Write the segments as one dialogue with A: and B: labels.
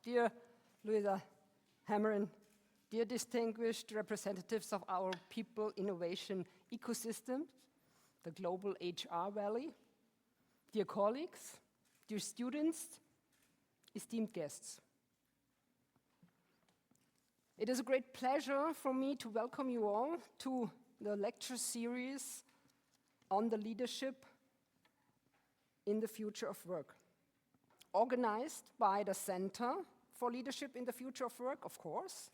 A: dear Lovisa Hamrin, dear distinguished representatives of our people innovation ecosystem, the global HR Valley, dear colleagues, dear students, esteemed guests. It is a great pleasure for me to welcome you all to the lecture series on the leadership in the future of work, organized by the Center for Leadership in the Future of Work, of course,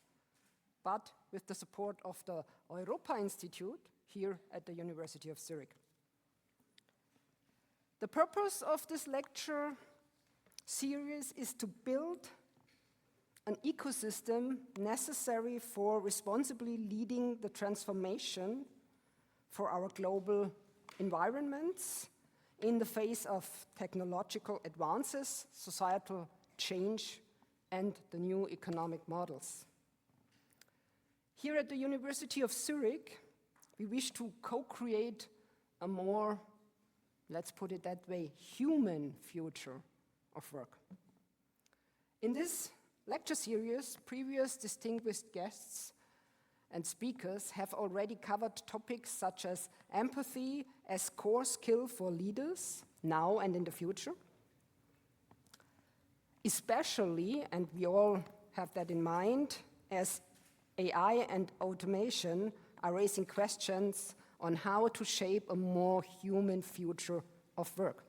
A: but with the support of the Europa Institute here at the University of Zurich. The purpose of this lecture series is to build an ecosystem necessary for responsibly leading the transformation for our global environments in the face of technological advances, societal change, and the new economic models. Here at the University of Zurich, we wish to co-create a more, let's put it that way, human future of work. In this lecture series, previous distinguished guests and speakers have already covered topics such as empathy as core skill for leaders now and in the future. Especially, and we all have that in mind, as AI and automation are raising questions on how to shape a more human future of work.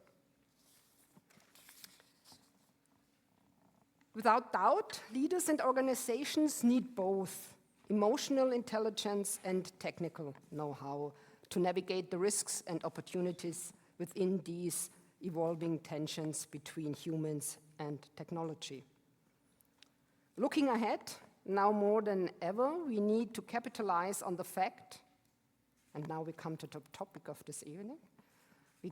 A: Without doubt, leaders and organizations need both emotional intelligence and technical know-how to navigate the risks and opportunities within these evolving tensions between humans and technology. Looking ahead, now more than ever, we need to capitalize on the fact, and now we come to the topic of this evening, we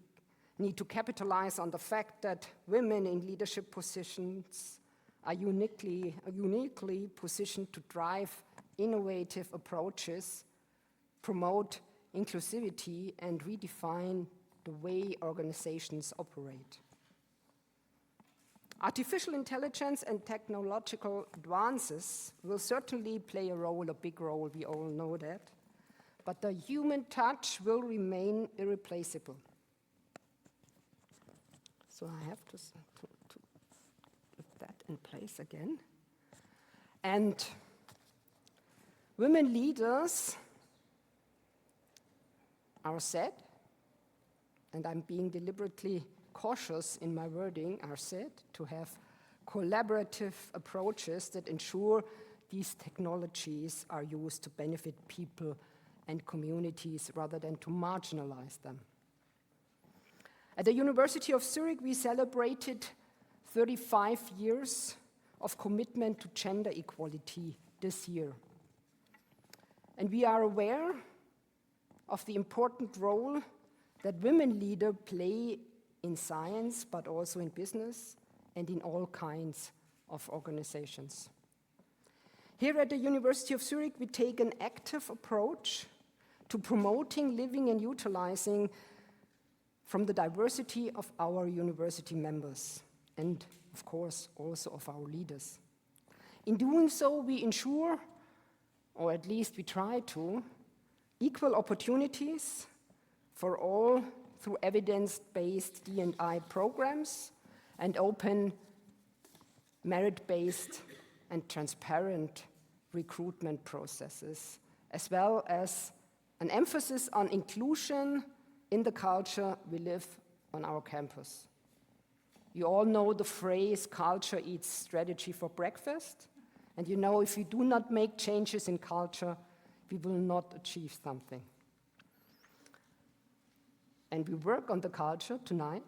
A: need to capitalize on the fact that women in leadership positions are uniquely positioned to drive innovative approaches, promote inclusivity, and redefine the way organizations operate. Artificial intelligence and technological advances will certainly play a role, a big role, we all know that, but the human touch will remain irreplaceable. So I have to put that in place again. And women leaders are said, and I'm being deliberately cautious in my wording, are said to have collaborative approaches that ensure these technologies are used to benefit people and communities rather than to marginalize them. At the University of Zurich, we celebrated 35 years of commitment to gender equality this year. And we are aware of the important role that women leaders play in science, but also in business and in all kinds of organizations. Here at the University of Zurich, we take an active approach to promoting, living, and utilizing from the diversity of our university members, and of course also of our leaders. In doing so, we ensure, or at least we try to, equal opportunities for all through evidence-based D&I programs and open, merit-based and transparent recruitment processes, as well as an emphasis on inclusion in the culture we live on our campus. You all know the phrase, culture eats strategy for breakfast, and you know if we do not make changes in culture, we will not achieve something. And we work on the culture tonight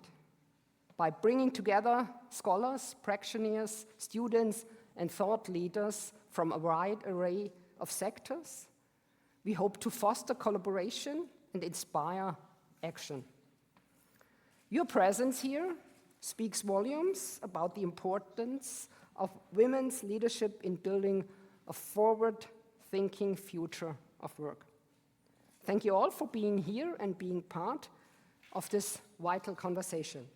A: by bringing together scholars, practitioners, students, and thought leaders from a wide array of sectors. We hope to foster collaboration and inspire action. Your presence here speaks volumes about the importance of women's leadership in building a forward-thinking future of work. Thank you all for being here and being part of this vital conversation.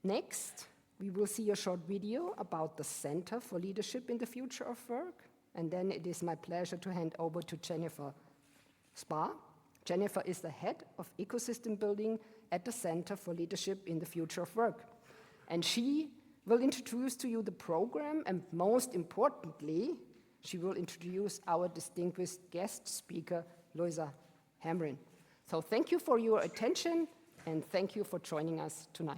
A: Next, We will see a short video about the Center for Leadership in the Future of Work, and then it is my pleasure to hand over to Jennifer Spa. Jennifer is the head of ecosystem building at the Center for Leadership in the Future of Work. And she will introduce to you the program, and most importantly, she will introduce our distinguished guest speaker, Lovisa Hamrin. So thank you for your attention, and thank you for joining us tonight.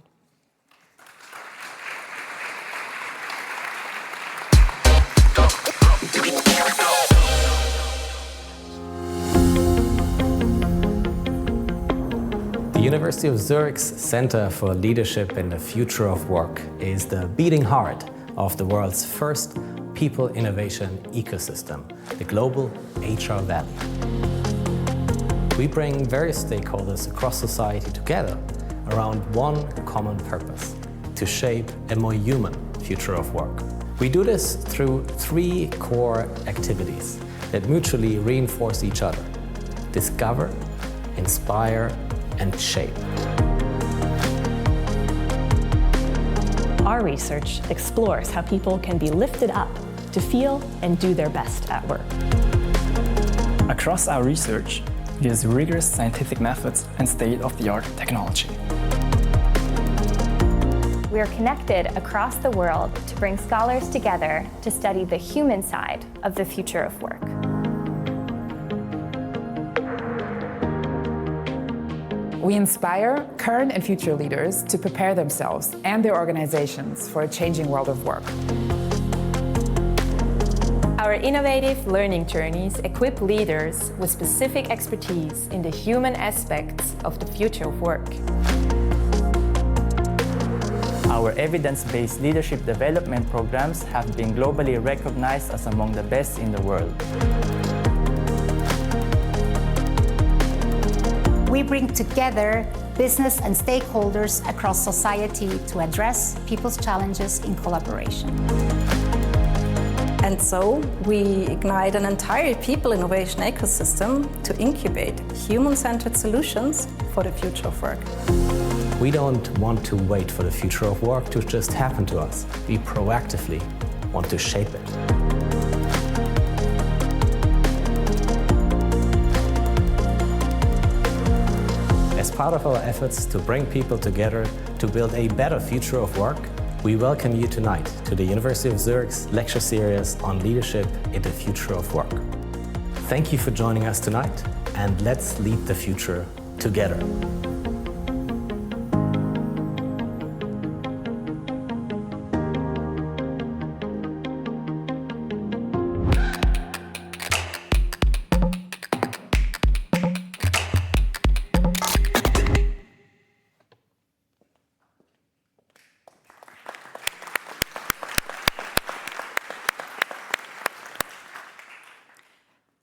B: The University of Zurich's Center for Leadership in the Future of Work is the beating heart of the world's first people innovation ecosystem, the global HR Valley. We bring various stakeholders across society together around one common purpose: to shape a more human future of work. We do this through 3 core activities that mutually reinforce each other: discover, inspire, and shape.
C: Our research explores how people can be lifted up to feel and do their best at work.
D: Across our research, we use rigorous scientific methods and state-of-the-art technology.
E: We are connected across the world to bring scholars together to study the human side of the future of work.
F: We inspire current and future leaders to prepare themselves and their organizations for a changing world of work.
E: Our innovative learning journeys equip leaders with specific expertise in the human aspects of the future of work.
G: Our evidence-based leadership development programs have been globally recognized as among the best in the world.
H: We bring together business and stakeholders across society to address people's challenges in collaboration.
I: And so we ignite an entire people innovation ecosystem to incubate human-centered solutions for the future of work.
B: We don't want to wait for the future of work to just happen to us. We proactively want to shape it. As part of our efforts to bring people together to build a better future of work, we welcome you tonight to the University of Zurich's lecture series on leadership in the future of work. Thank you for joining us tonight, and let's lead the future together.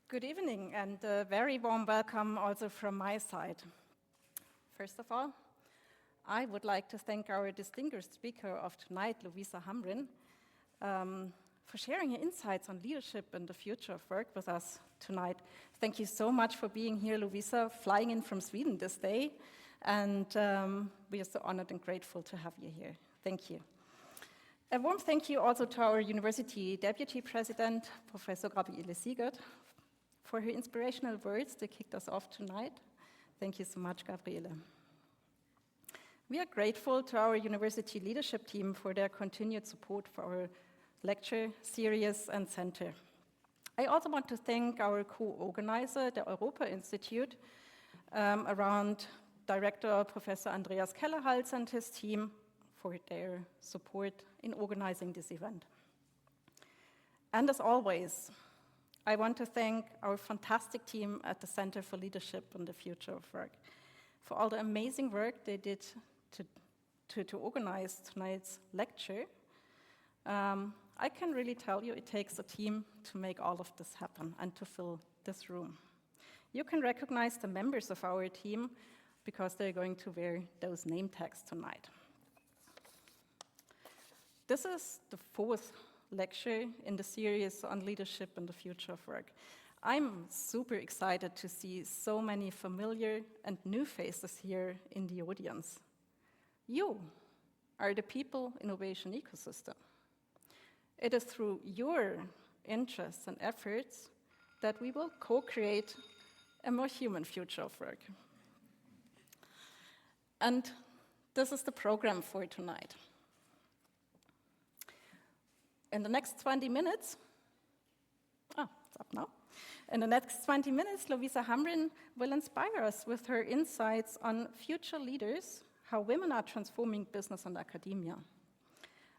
I: Good evening, and a very warm welcome also from my side. First of all, I would like to thank our distinguished speaker of tonight, Lovisa Hamrin, for sharing her insights on leadership and the future of work with us tonight. Thank you so much for being here, Lovisa, flying in from Sweden this day, and we are so honored and grateful to have you here. Thank you. A warm thank you also to our University Deputy President, Professor Gabriele Siegert, for her inspirational words that kicked us off tonight. Thank you so much, Gabriele. We are grateful to our university leadership team for their continued support for our lecture series and center. I also want to thank our co-organizer, the Europa Institute, around Director Professor Andreas Kellerhals and his team for their support in organizing this event. And as always, I want to thank our fantastic team at the Center for Leadership and the Future of Work for all the amazing work they did to organize tonight's lecture. I can really tell you it takes a team to make all of this happen and to fill this room. You can recognize the members of our team because they're going to wear those name tags tonight. This is the 4th lecture in the series on leadership and the future of work. I'm super excited to see so many familiar and new faces here in the audience. You are the people innovation ecosystem. It is through your interests and efforts that we will co-create a more human future of work. And this is the program for tonight. In the next 20 minutes, it's up now. In the next 20 minutes, Lovisa Hamrin will inspire us with her insights on future leaders, how women are transforming business and academia.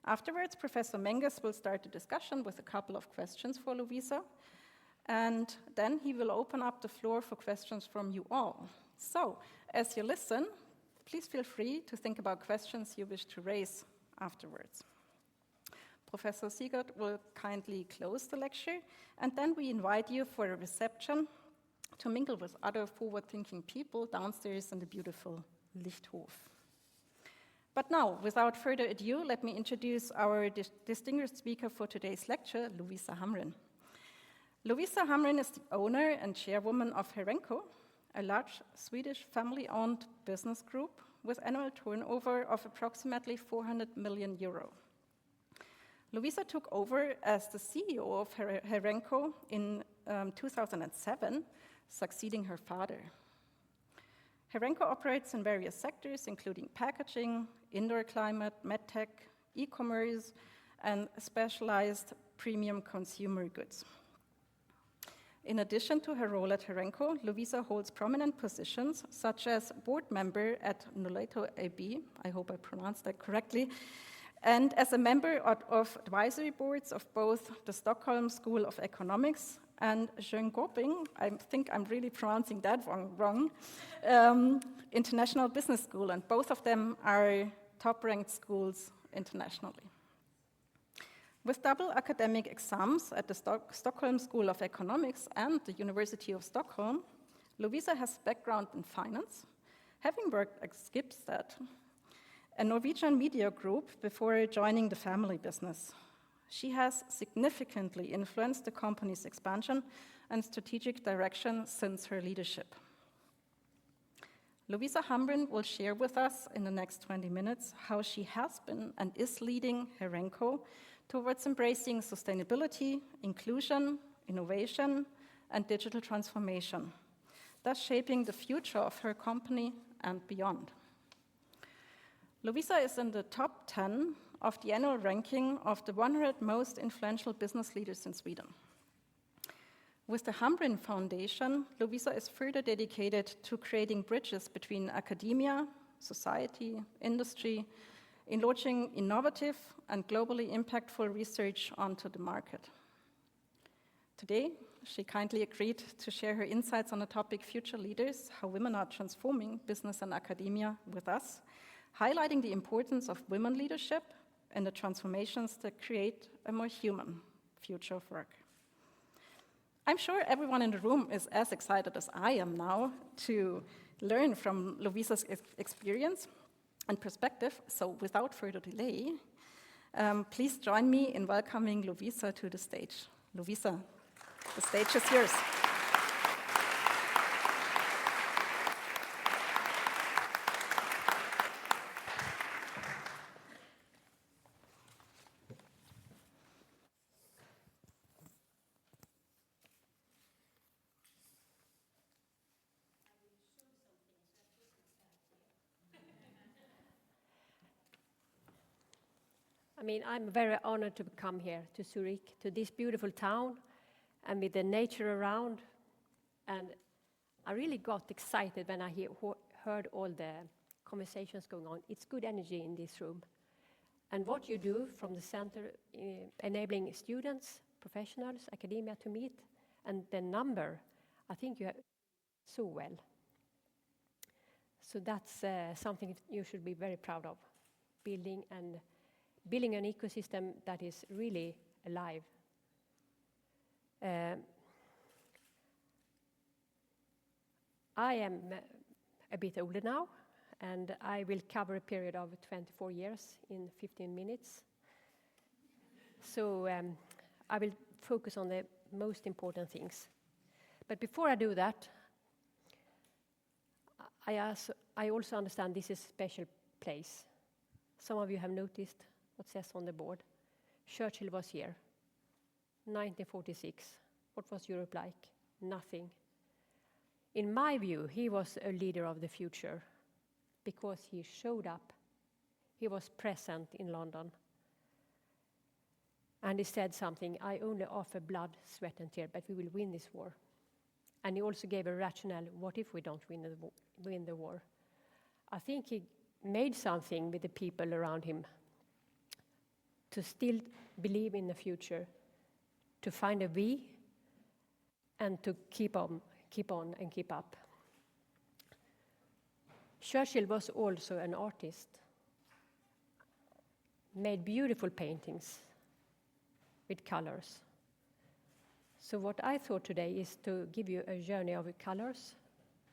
I: Afterwards, Professor Menges will start a discussion with a couple of questions for Lovisa, and then he will open up the floor for questions from you all. So, as you listen, please feel free to think about questions you wish to raise afterwards. Professor Siegert will kindly close the lecture, and then we invite you for a reception to mingle with other forward-thinking people downstairs in the beautiful Lichthof. But now, without further ado, let me introduce our distinguished speaker for today's lecture, Lovisa Hamrin. Lovisa Hamrin is the owner and chairwoman of Herenco, a large Swedish family-owned business group with annual turnover of approximately 400 million euro. Lovisa took over as the CEO of Herenco in 2007, succeeding her father. Herenco operates in various sectors, including packaging, indoor climate, medtech, e-commerce, and specialized premium consumer goods. In addition to her role at Herenco, Lovisa holds prominent positions, such as board member at Nuleto AB, I hope I pronounced that correctly, and as a member of advisory boards of both the Stockholm School of Economics and Jönköping, I think I'm really pronouncing that wrong, International Business School, and both of them are top-ranked schools internationally. With double academic exams at the Stockholm School of Economics and the University of Stockholm, Lovisa has background in finance, having worked at Schibsted, a Norwegian media group, before joining the family business. She has significantly influenced the company's expansion and strategic direction since her leadership. Lovisa Hamrin will share with us in the next 20 minutes how she has been and is leading Herenco towards embracing sustainability, inclusion, innovation, and digital transformation, thus shaping the future of her company and beyond. Lovisa is in the top 10 of the annual ranking of the 100 most influential business leaders in Sweden. With the Hamrin Foundation, Lovisa is further dedicated to creating bridges between academia, society, industry, in launching innovative and globally impactful research onto the market. Today, she kindly agreed to share her insights on the topic Future Leaders, how women are transforming business and academia with us, highlighting the importance of women leadership and the transformations that create a more human future of work. I'm sure everyone in the room is as excited as I am now to learn from Lovisa's experience and perspective, so without further delay, please join me in welcoming Lovisa to the stage. Lovisa, the stage is yours.
J: I'm very honored to come here to Zurich, to this beautiful town, and with the nature around. And I really got excited when I heard all the conversations going on. It's good energy in this room. And what you do from the center, enabling students, professionals, academia to meet, and the number, I think you have so well. So that's something you should be very proud of, building an ecosystem that is really alive. I am a bit older now, and I will cover a period of 24 years in 15 minutes. So I will focus on the most important things. But before I do that, I also understand this is a special place. Some of you have noticed what says on the board. Churchill was here, 1946. What was Europe like? Nothing. In my view, he was a leader of the future because he showed up. He was present in London. And he said something, I only offer blood, sweat and tears, but we will win this war. And he also gave a rationale, what if we don't win the war? I think he made something with the people around him to still believe in the future, to find a we, and to keep on and keep up. Churchill was also an artist, made beautiful paintings with colors. So what I thought today is to give you a journey of colors,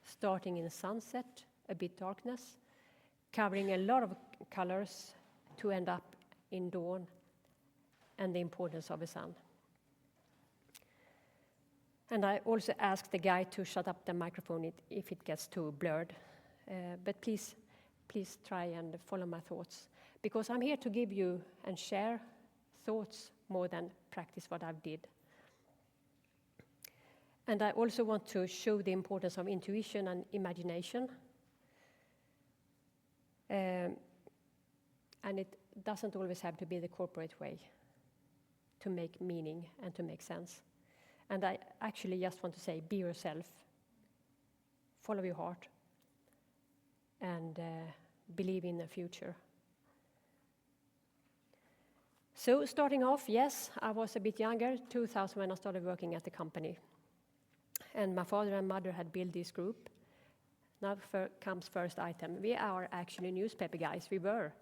J: starting in sunset, a bit darkness, covering a lot of colors to end up in dawn and the importance of the sun. And I also asked the guy to shut up the microphone if it gets too blurred. But please try and follow my thoughts, because I'm here to give you and share thoughts more than practice what I've did. And I also want to show the importance of intuition and imagination. And it doesn't always have to be the corporate way to make meaning and to make sense. And I actually just want to say, be yourself, follow your heart, and believe in the future. So starting off, yes, I was a bit younger, 2000 when I started working at the company. And my father and mother had built this group. Now comes first item. We are actually newspaper guys, we were.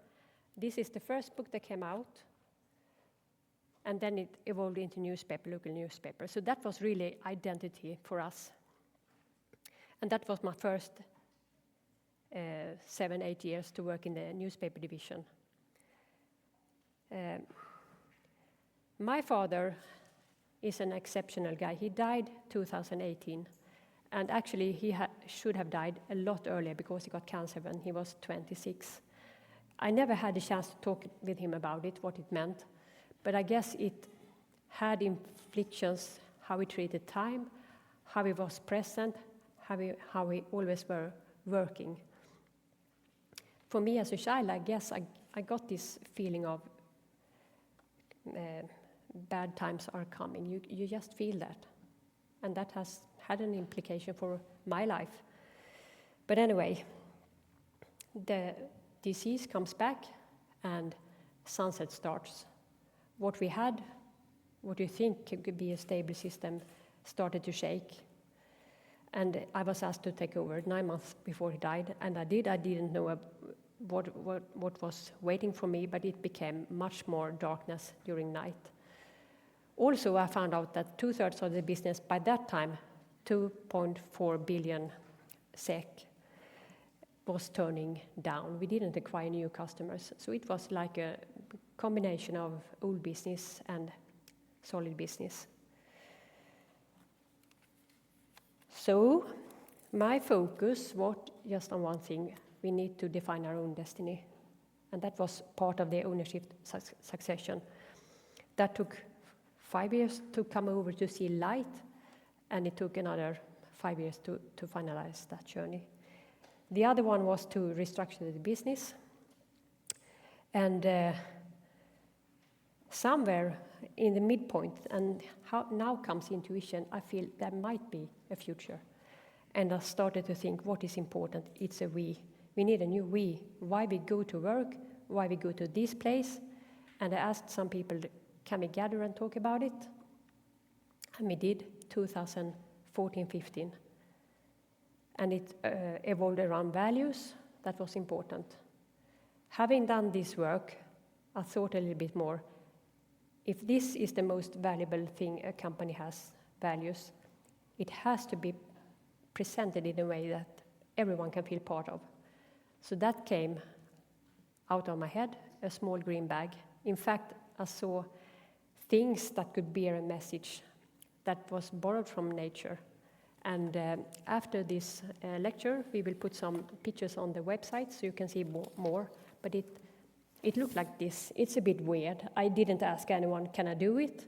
J: This is the first book that came out, and then it evolved into newspaper, local newspaper. So that was really identity for us. And that was my first 7-8 years to work in the newspaper division. My father is an exceptional guy. He died 2018, and actually he should have died a lot earlier because he got cancer when he was 26. I never had a chance to talk with him about it, what it meant, but I guess it had implications, how he treated time, how he was present, how we always were working. For me as a child, I guess I got this feeling of bad times are coming. You just feel that. And that has had an implication for my life. But anyway, the disease comes back and sunset starts. What we had, what you think could be a stable system, started to shake. And I was asked to take over 9 months before he died, and I did. I didn't know what was waiting for me, but it became much more darkness during night. Also, I found out that 2/3 of the business by that time, 2.4 billion SEK, was turning down. We didn't acquire new customers, so it was like a combination of old business and solid business. So my focus was just on one thing. We need to define our own destiny. And that was part of the ownership succession. That took 5 years to come over to see light, and it took another 5 years to finalize that journey. The other one was to restructure the business. And somewhere in the midpoint, and now comes intuition, I feel there might be a future. And I started to think, what is important? It's a we. We need a new we. Why we go to work, why we go to this place. And I asked some people, can we gather and talk about it? And we did, 2014-15. And it evolved around values. That was important. Having done this work, I thought a little bit more. If this is the most valuable thing a company has, values, it has to be presented in a way that everyone can feel part of. So that came out of my head, a small green bag. In fact, I saw things that could bear a message that was borrowed from nature. And after this lecture, we will put some pictures on the website so you can see more. But it looked like this. It's a bit weird. I didn't ask anyone, can I do it?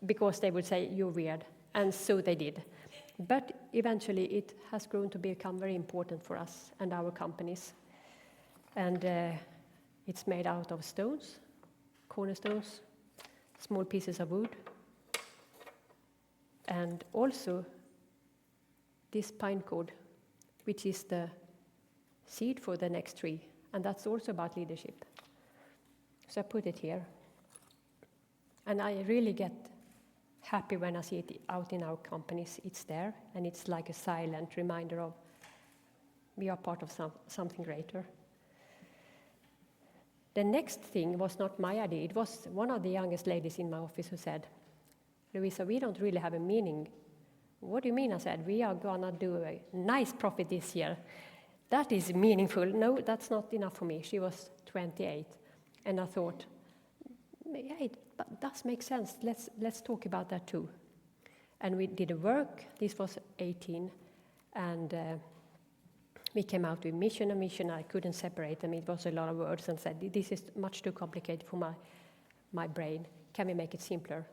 J: Because they would say, you're weird. And so they did. But eventually it has grown to become very important for us and our companies. And it's made out of stones, cornerstones, small pieces of wood, and also this pine code, which is the seed for the next tree, and that's also about leadership. So I put it here. And I really get happy when I see it out in our companies. It's there, and it's like a silent reminder of we are part of something greater. The next thing was not my idea. It was one of the youngest ladies in my office who said, Lovisa, we don't really have a meaning. What do you mean? I said, we are going to do a nice profit this year. That is meaningful. No, that's not enough for me. She was 28. And I thought, yeah, it does make sense. Let's talk about that too. And we did a work. This was 18. And we came out with mission and mission. I couldn't separate them. It was a lot of words, and said, this is much too complicated for my brain. Can we make it simpler?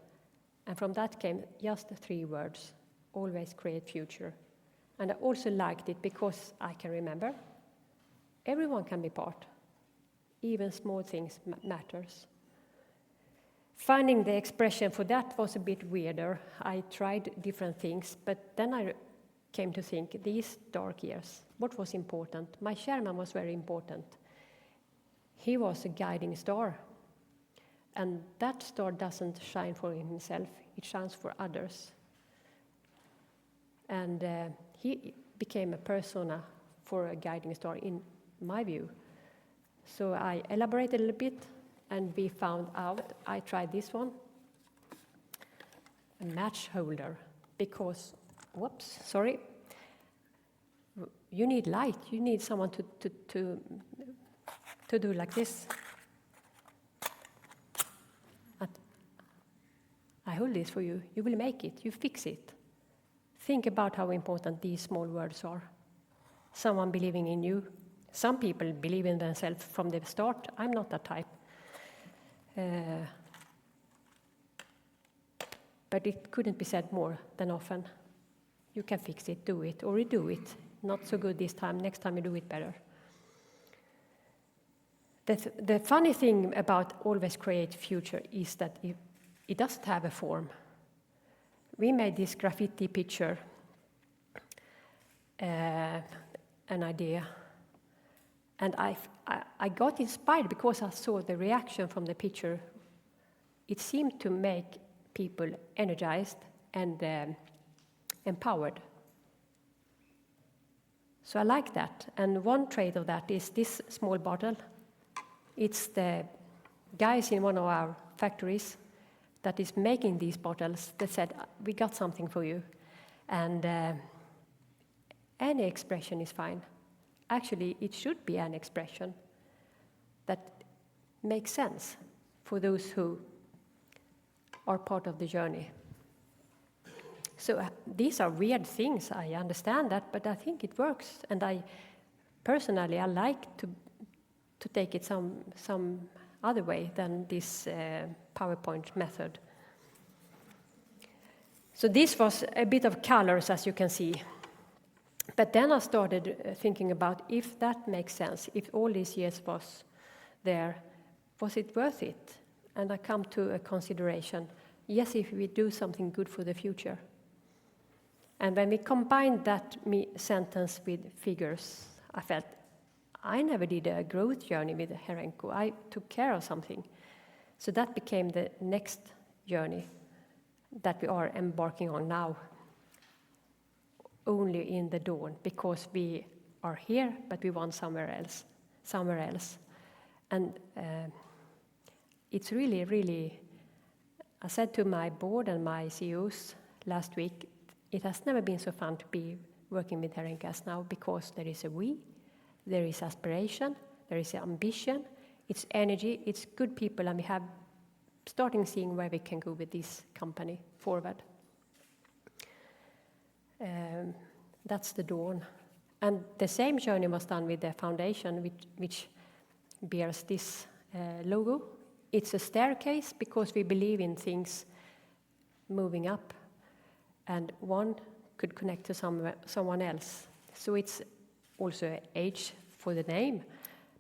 J: And from that came just 3 words, always create future. And I also liked it because I can remember everyone can be part. Even small things matters. Finding the expression for that was a bit weirder. I tried different things, but then I came to think, these dark years, what was important? My chairman was very important. He was a guiding star. And that star doesn't shine for himself, it shines for others. And he became a persona for a guiding star, in my view. So I elaborated a little bit, and we found out, I tried this one, a match holder, because, whoops, sorry, you need light, you need someone to do like this. I hold this for you, you will make it, you fix it. Think about how important these small words are. Someone believing in you. Some people believe in themselves from the start. I'm not that type. But it couldn't be said more than often. You can fix it, do it, or redo it. Not so good this time, next time you do it better. The funny thing about Always Create Future is that it doesn't have a form. We made this graffiti picture, an idea, and I got inspired because I saw the reaction from the picture. It seemed to make people energized and empowered. So I like that, and one trait of that is this small bottle. It's the guys in one of our factories that is making these bottles that said, we got something for you. And any expression is fine. Actually, it should be an expression that makes sense for those who are part of the journey. So these are weird things, I understand that, but I think it works. And I like to take it some other way than this PowerPoint method. So this was a bit of colors, as you can see. But then I started thinking about if that makes sense, if all these years was there, was it worth it? And I come to a consideration, yes, if we do something good for the future. And when we combined that sentence with figures, I felt, I never did a growth journey with Herenco. I took care of something. So that became the next journey that we are embarking on now, only in the dawn, because we are here, but we want somewhere else. And it's really, really, I said to my board and my CEOs last week, it has never been so fun to be working with Herenco as now, because there is a we, there is aspiration, there is ambition, it's energy, it's good people, and we have starting seeing where we can go with this company forward. That's the dawn. And the same journey was done with the foundation, which bears this logo. It's a staircase because we believe in things moving up, and one could connect to someone else. So it's also an age for the name,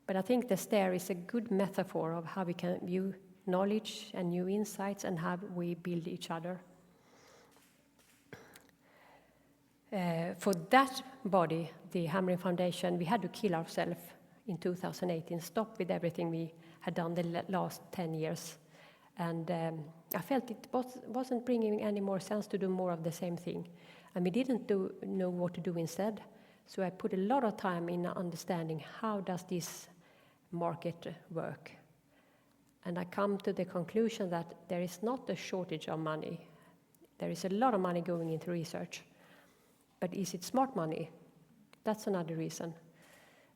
J: but I think the stair is a good metaphor of how we can view knowledge and new insights and how we build each other. For that body, the Hamrin Foundation, we had to kill ourselves in 2018, stop with everything we had done the last 10 years. And I felt it wasn't bringing any more sense to do more of the same thing. And we didn't know what to do instead. So I put a lot of time in understanding how does this market work. And I come to the conclusion that there is not a shortage of money. There is a lot of money going into research. But is it smart money? That's another reason.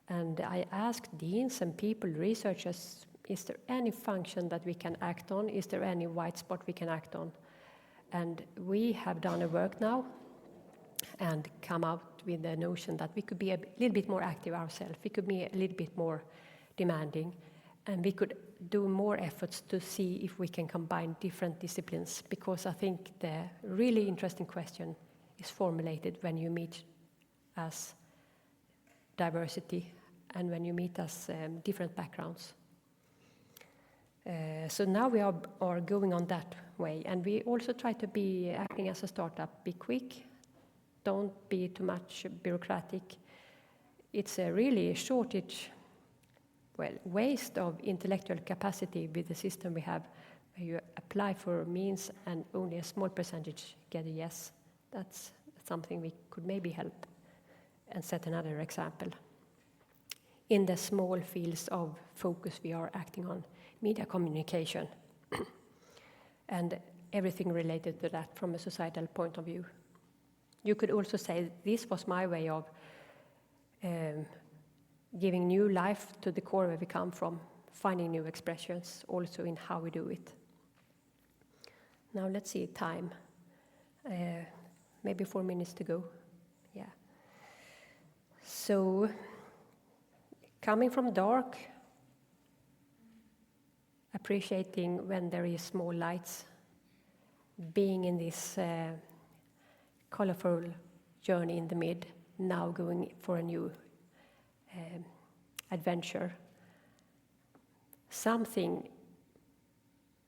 J: And I asked deans and people, researchers, is there any function that we can act on? Is there any white spot we can act on? And we have done a work now and come out with the notion that we could be a little bit more active ourselves. We could be a little bit more demanding, and we could do more efforts to see if we can combine different disciplines, because I think the really interesting question is formulated when you meet as diversity and when you meet as different backgrounds. So now we are going on that way, and we also try to be acting as a startup. Be quick, don't be too much bureaucratic. It's a really shortage, waste of intellectual capacity with the system we have, where you apply for means and only a small percentage get a yes. That's something we could maybe help and set another example. In the small fields of focus we are acting on, media communication, and everything related to that from a societal point of view. You could also say this was my way of giving new life to the core where we come from, finding new expressions also in how we do it. Now let's see, time. Maybe 4 minutes to go. Yeah. So, coming from dark, appreciating when there is small lights, being in this colorful journey in the mid, now going for a new adventure. Something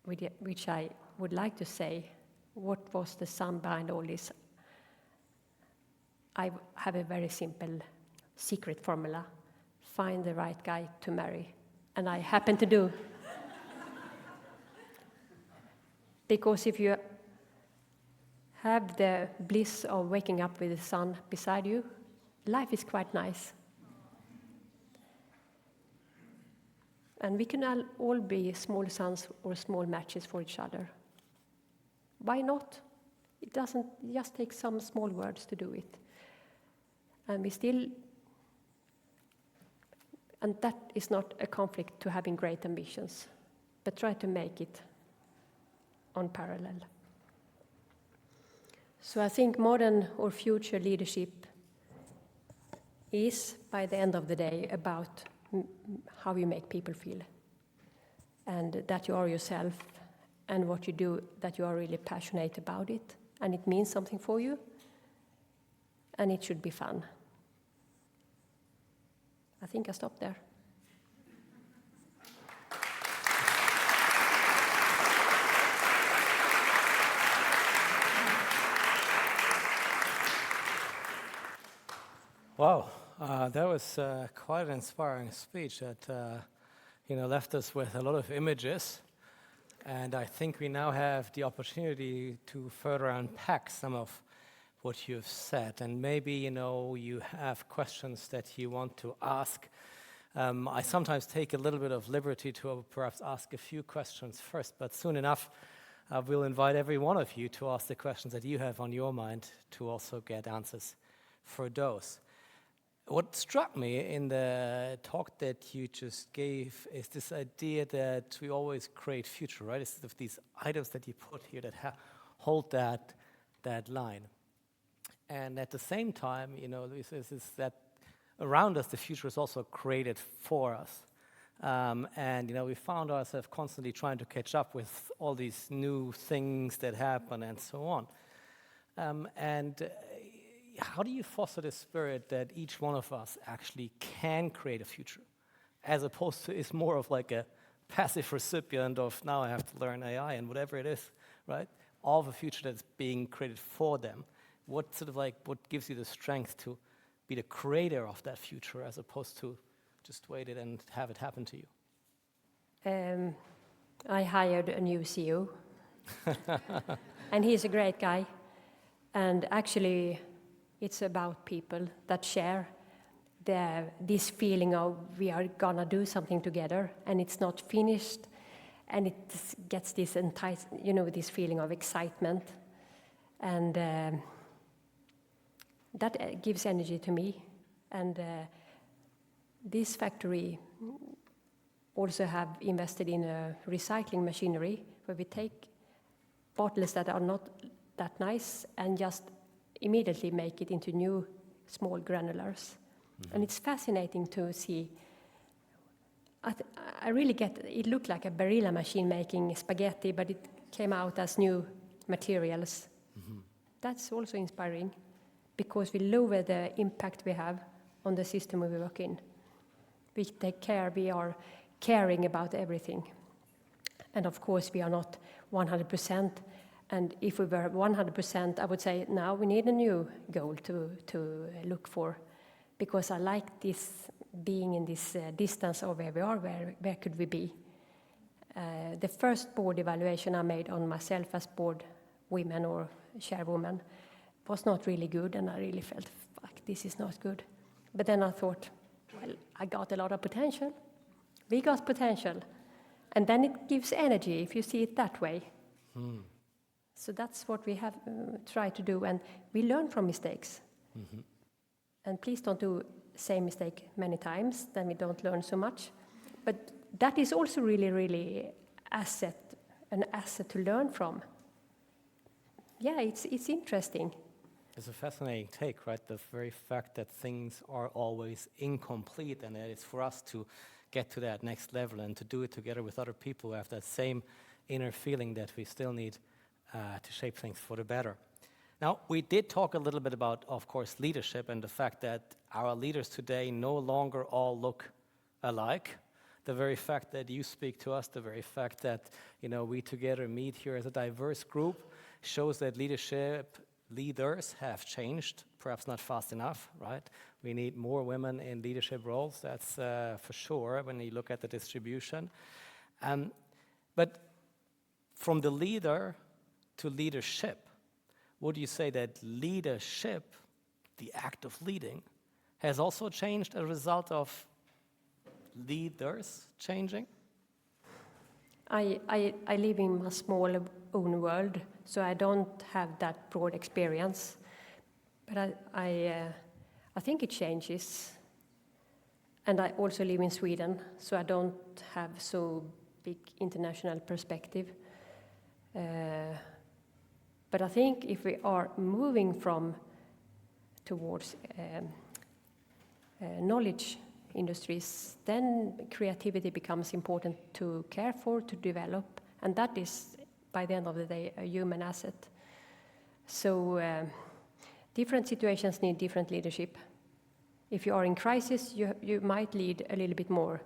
J: which I would like to say, what was the sun behind all this? I have a very simple secret formula. Find the right guy to marry. And I happen to do. Because if you have the bliss of waking up with the sun beside you, life is quite nice. And we can all be small suns or small matches for each other. Why not? It doesn't just take some small words to do it. And that is not a conflict to having great ambitions, but try to make it on parallel. So I think modern or future leadership is, by the end of the day, about how you make people feel, and that you are yourself, and what you do, that you are really passionate about it, and it means something for you, and it should be fun. I think I stop there.
B: Wow, that was quite an inspiring speech that left us with a lot of images, and I think we now have the opportunity to further unpack some of what you've said, and maybe you have questions that you want to ask. I sometimes take a little bit of liberty to perhaps ask a few questions first, but soon enough we'll invite every one of you to ask the questions that you have on your mind to also get answers for those. What struck me in the talk that you just gave is this idea that we always create future, right? It's of these items that you put here that hold that line. And at the same time, this is that around us, the future is also created for us. And we found ourselves constantly trying to catch up with all these new things that happen and so on. How do you foster the spirit that each one of us actually can create a future, as opposed to it's more of like a passive recipient of now I have to learn AI and whatever it is, right? All of a future that's being created for them. What gives you the strength to be the creator of that future as opposed to just wait it and have it happen to you?
J: I hired a new CEO, and he's a great guy. And actually, it's about people that share this feeling of we are gonna do something together, and it's not finished, and it gets this this feeling of excitement, and that gives energy to me. And this factory also have invested in a recycling machinery where we take bottles that are not that nice and just immediately make it into new small granulars. And it's fascinating to see. I really get it. Looked like a Barilla machine making spaghetti, but it came out as new materials. That's also inspiring because we lower the impact we have on the system we work in. We take care, we are caring about everything. And of course, we are not 100%. And if we were 100%, I would say now we need a new goal to look for, because I like this being in this distance of where we are, where could we be? The first board evaluation I made on myself as board woman or chairwoman was not really good, and I really felt, fuck, this is not good. But then I thought, well, I got a lot of potential. We got potential. And then it gives energy if you see it that way. So that's what we have tried to do, and we learn from mistakes. And please don't do the same mistake many times, then we don't learn so much. But that is also really, really an asset to learn from. Yeah, it's interesting.
B: It's a fascinating take, right? The very fact that things are always incomplete, and that it's for us to get to that next level and to do it together with other people who have that same inner feeling that we still need to shape things for the better. Now, we did talk a little bit about, of course, leadership and the fact that our leaders today no longer all look alike. The very fact that you speak to us, the very fact that we together meet here as a diverse group shows that leaders have changed, perhaps not fast enough, right? We need more women in leadership roles, that's for sure when you look at the distribution. But from the leader to leadership, would you say that leadership, the act of leading, has also changed as a result of leaders changing?
J: I live in a small own world, so I don't have that broad experience. But I think it changes. And I also live in Sweden, so I don't have so big international perspective. But I think if we are moving towards knowledge industries, then creativity becomes important to care for, to develop, and that is, by the end of the day, a human asset. So different situations need different leadership. If you are in crisis, you might lead a little bit more,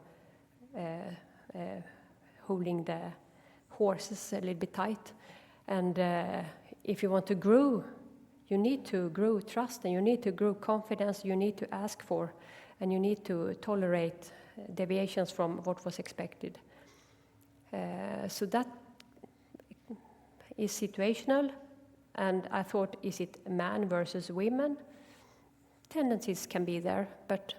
J: holding the horses a little bit tight. And if you want to grow, you need to grow trust, and you need to grow confidence, you need to ask for, and you need to tolerate deviations from what was expected. So that is situational, and I thought, is it man versus women? Tendencies can be there, but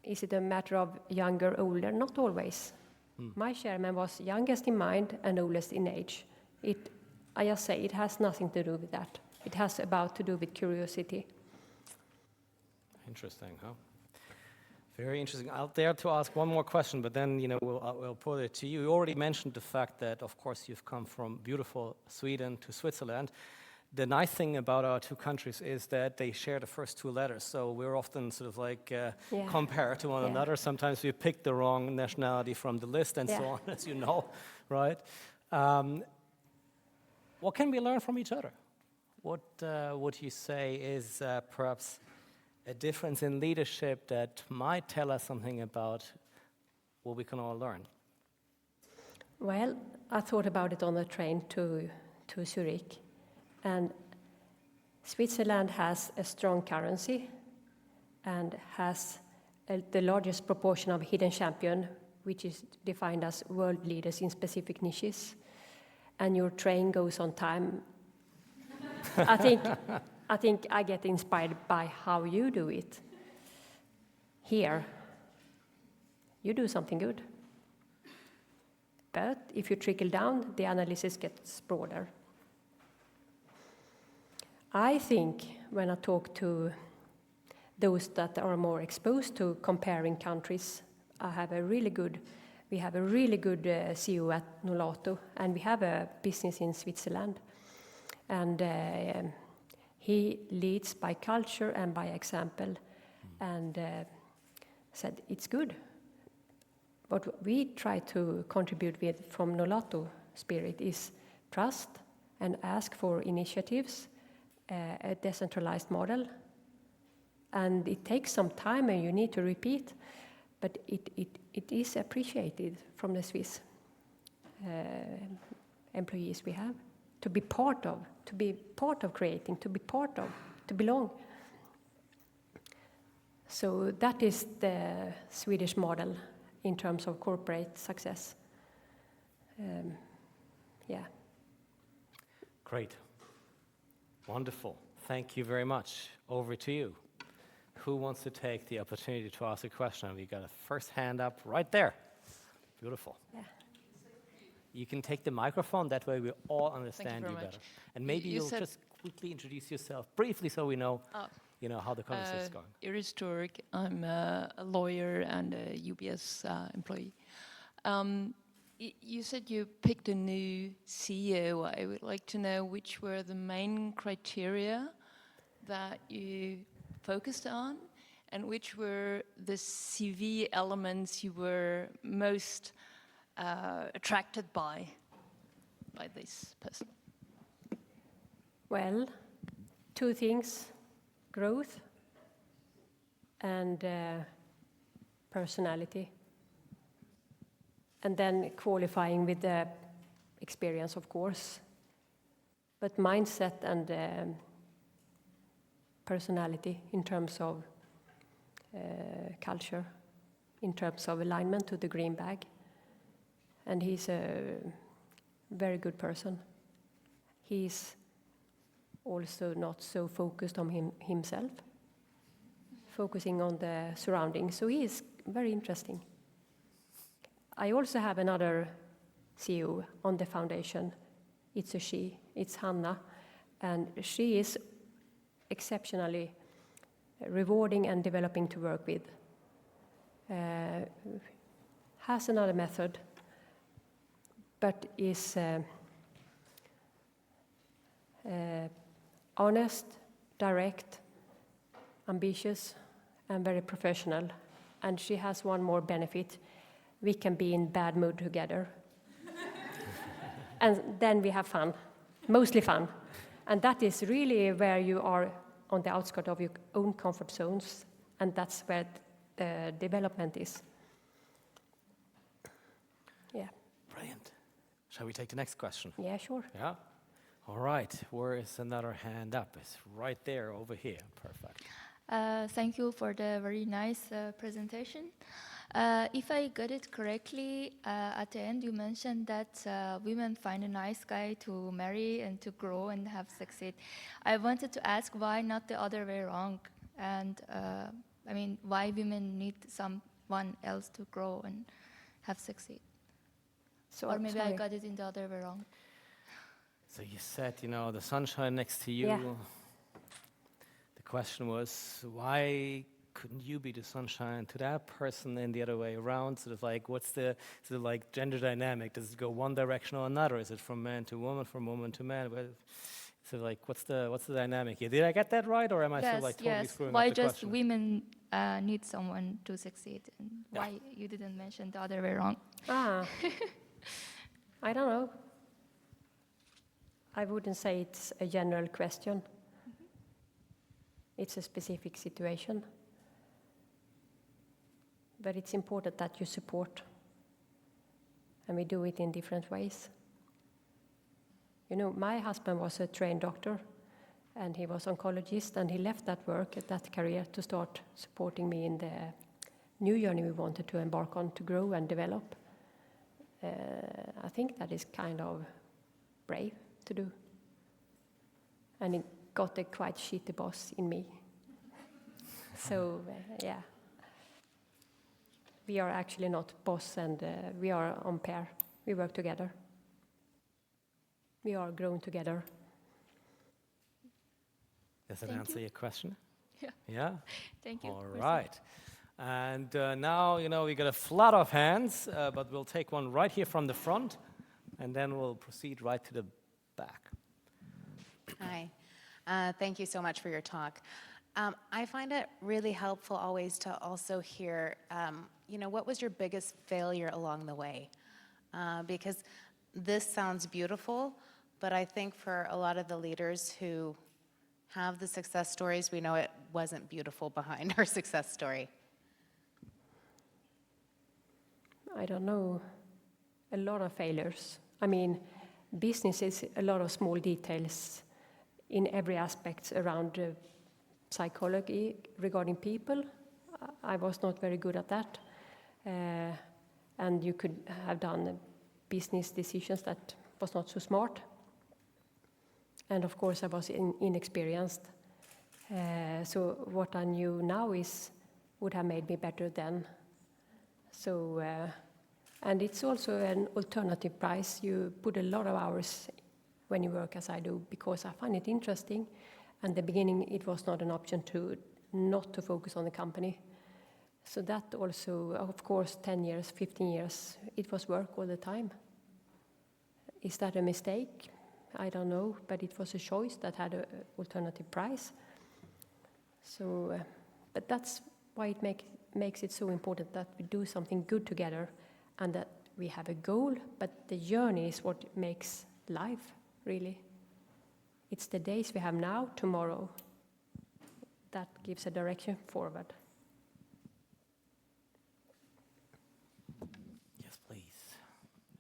J: is it a matter of younger, older? Not always. My chairman was youngest in mind and oldest in age. I just say it has nothing to do with that. It has to do with curiosity.
B: Interesting, huh? Very interesting. I'll dare to ask one more question, but then we'll put it to you. You already mentioned the fact that, of course, you've come from beautiful Sweden to Switzerland. the nice thing about our two countries is that they share the first two letters, so we're often sort of like compared to one another. Sometimes we pick the wrong nationality from the list and so on, as you know, right? What can we learn from each other? What would you say is perhaps a difference in leadership that might tell us something about what we can all learn?
J: Well, I thought about it on the train to Zurich. And Switzerland has a strong currency and has the largest proportion of hidden champion, which is defined as world leaders in specific niches. And your train goes on time. I think I get inspired by how you do it. Here, you do something good. But if you trickle down, the analysis gets broader. I think when I talk to those that are more exposed to comparing countries, we have a really good CEO at Nolato, and we have a business in Switzerland. And he leads by culture and by example, and said it's good. What we try to contribute with from Nolato spirit is trust and ask for initiatives, a decentralized model. And it takes some time and you need to repeat, but it is appreciated from the Swiss employees we have to be part of creating, to belong. So that is the Swedish model in terms of corporate success.
B: Great. Wonderful. Thank you very much. Over to you. Who wants to take the opportunity to ask a question? We got a first hand up right there. Beautiful. Yeah. You can take the microphone, that way we all understand you better. And maybe you'll just quickly introduce yourself briefly so we know, how the conversation is going.
K: Iris Zurich. I'm a lawyer and a UBS employee. You said you picked a new CEO. I would like to know which were the main criteria that you focused on, and which were the CV elements you were most attracted by this person?
J: Well, two things: growth and personality. And then qualifying with the experience, of course. But mindset and personality in terms of culture, in terms of alignment to the green bag. And he's a very good person. He's also not so focused on himself, focusing on the surroundings. So he is very interesting. I also have another CEO on the foundation. It's a she, it's Hanna, and she is exceptionally rewarding and developing to work with. Has another method, but is honest, direct, ambitious, and very professional. And she has one more benefit. We can be in bad mood together. And then we have fun, mostly fun. And that is really where you are on the outskirts of your own comfort zones, and that's where the development is. Yeah.
B: Brilliant. Shall we take the next question?
J: Yeah, sure.
B: Yeah? All right. Where is another hand up? It's right there, over here. Perfect.
L: Thank you for the very nice presentation. If I got it correctly, at the end you mentioned that women find a nice guy to marry and to grow and have succeed. I wanted to ask why not the other way around? And why women need someone else to grow and have succeed?
J: So,
L: or maybe I got it in the other way wrong.
B: So you said, the sunshine next to you.
J: Yeah.
B: The question was, why couldn't you be the sunshine to that person and the other way around? Sort of like, what's the sort of like gender dynamic? Does it go one direction or another? Is it from man to woman, from woman to man? Well, So like, what's the dynamic here? Did I get that right, or am I still like totally screwing
L: Why
B: up the
L: just
B: question?
L: women need someone to succeed, and why you didn't mention the other way around?
J: I don't know. I wouldn't say it's a general question. It's a specific situation. But it's important that you support. And we do it in different ways. You know, my husband was a trained doctor, and he was oncologist, and he left that work, that career, to start supporting me in the new journey we wanted to embark on to grow and develop. I think that is kind of brave to do. And it got a quite shitty boss in me. So, yeah. We are actually not boss, and we are on pair. We work together. We are grown together.
B: Does that answer your question?
L: Yeah.
B: Yeah?
L: Thank you.
B: All right. And now, you know, we got a flood of hands, but we'll take one right here from the front, and then we'll proceed right to the back.
M: Hi. Thank you so much for your talk. I find it really helpful always to also hear, you know, what was your biggest failure along the way? Because this sounds beautiful, but I think for a lot of the leaders who have the success stories, we know it wasn't beautiful behind our success story.
J: I don't know. A lot of failures. I mean, business is a lot of small details in every aspect around psychology regarding people. I was not very good at that. And you could have done business decisions that was not so smart. And of course I was inexperienced. So what I knew now would have made me better then. So, and it's also an alternative price. You put a lot of hours when you work as I do, because I find it interesting. And the beginning, it was not an option not to focus on the company. So that also, of course, 10 years, 15 years, it was work all the time. Is that a mistake? I don't know, but it was a choice that had an alternative price. So, but that's why it makes it so important that we do something good together, and that we have a goal, but the journey is what makes life, really. It's the days we have now, tomorrow, that gives a direction forward.
B: Yes, please.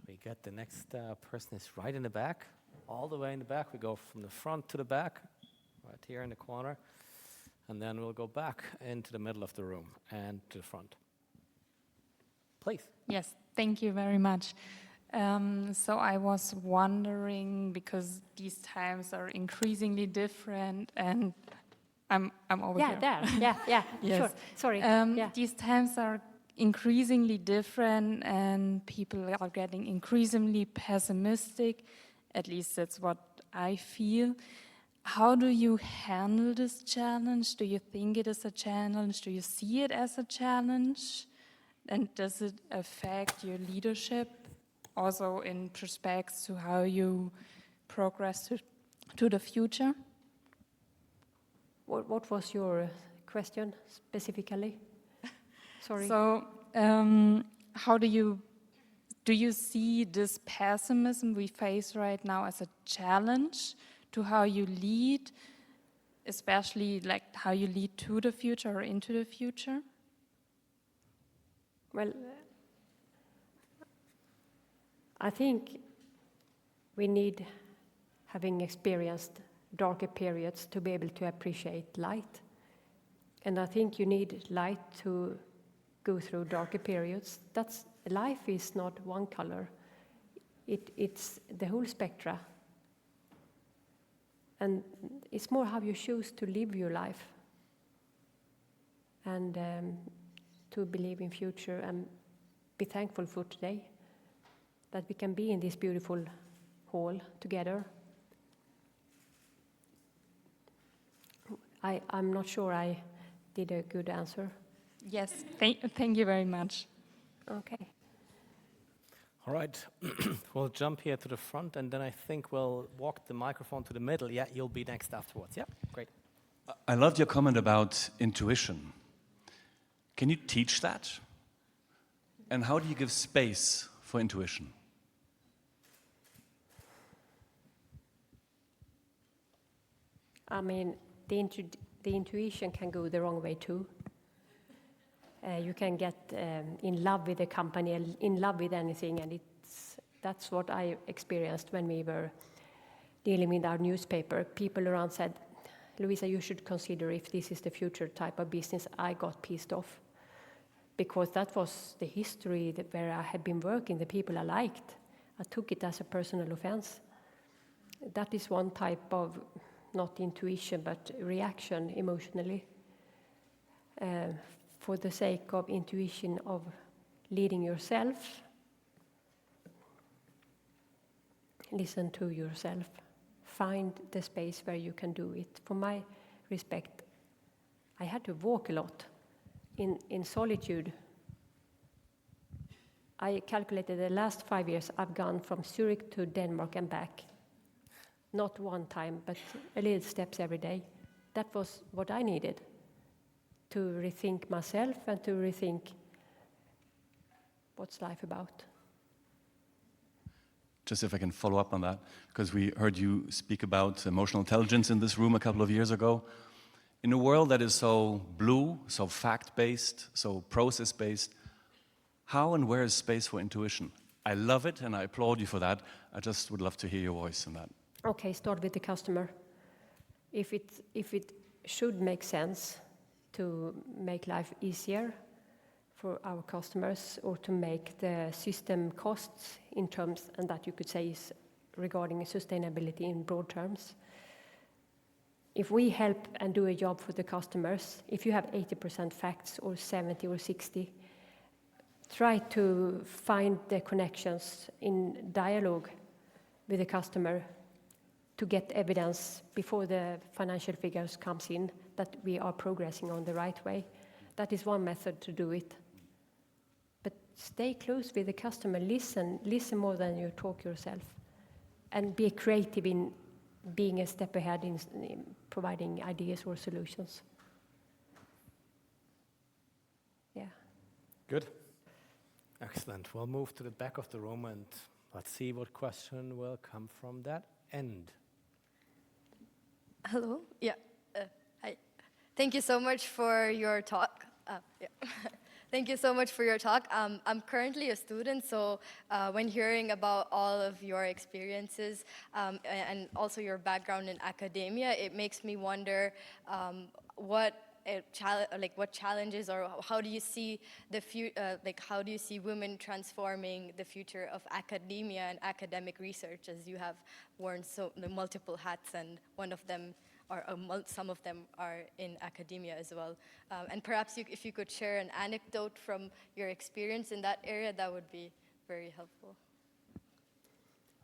B: We get the next person is right in the back, all the way in the back. We go from the front to the back, right here in the corner, and then we'll go back into the middle of the room and to the front. Please.
N: Yes, thank you very much. So I was wondering, because these times are increasingly different, and I'm over here.
J: Yeah,
N: yes.
J: Sure. Sorry.
N: These times are increasingly different, and people are getting increasingly pessimistic. At least that's what I feel. How do you handle this challenge? Do you think it is a challenge? Do you see it as a challenge? And does it affect your leadership? Also in respect to how you progress to the future?
J: What was your question specifically? Sorry.
N: So, how do you see this pessimism we face right now as a challenge to how you lead, especially like how you lead to the future or into the future?
J: Well, I think we need, having experienced darker periods, to be able to appreciate light. And I think you need light to go through darker periods. Life is not one color. It's the whole spectra. And it's more how you choose to live your life. And to believe in future and be thankful for today, that we can be in this beautiful hall together. I'm not sure I did a good answer.
N: Yes, thank you very much.
J: Okay.
B: All right, we'll jump here to the front, and then I think we'll walk the microphone to the middle. Yeah, you'll be next afterwards. Yeah, great.
O: I loved your comment about intuition. Can you teach that? And how do you give space for intuition?
J: I mean, the intuition can go the wrong way too. You can get in love with a company, in love with anything, and that's what I experienced when we were dealing with our newspaper. People around said, Lovisa, you should consider if this is the future type of business. I got pissed off because that was the history where I had been working, the people I liked. I took it as a personal offense. That is one type of, not intuition, but reaction emotionally. For the sake of intuition of leading yourself, listen to yourself. Find the space where you can do it. For my respect, I had to walk a lot in solitude. I calculated the last 5 years I've gone from Zurich to Denmark and back. Not one time, but a little steps every day. That was what I needed to rethink myself and to rethink what's life about.
O: Just if I can follow up on that, because we heard you speak about emotional intelligence in this room a couple of years ago. In a world that is so blue, so fact-based, so process-based, how and where is space for intuition? I love it and I applaud you for that. I just would love to hear your voice on that.
J: Okay, start with the customer. If it should make sense to make life easier for our customers or to make the system costs in terms, and that you could say is regarding sustainability in broad terms. If we help and do a job for the customers, if you have 80% facts or 70 or 60, try to find the connections in dialogue with the customer to get evidence before the financial figures comes in that we are progressing on the right way. That is one method to do it. But stay close with the customer, listen more than you talk yourself, and be creative in being a step ahead in providing ideas or solutions. Yeah.
B: Good. Excellent. We'll move to the back of the room and let's see what question will come from that end.
P: Hello. Yeah. Hi. Thank you so much for your talk. Thank you so much for your talk. I'm currently a student, so when hearing about all of your experiences and also your background in academia, it makes me wonder what challenges or how do you see how do you see women transforming the future of academia and academic research, as you have worn multiple hats, and one of them or some of them are in academia as well. And perhaps if you could share an anecdote from your experience in that area, that would be very helpful.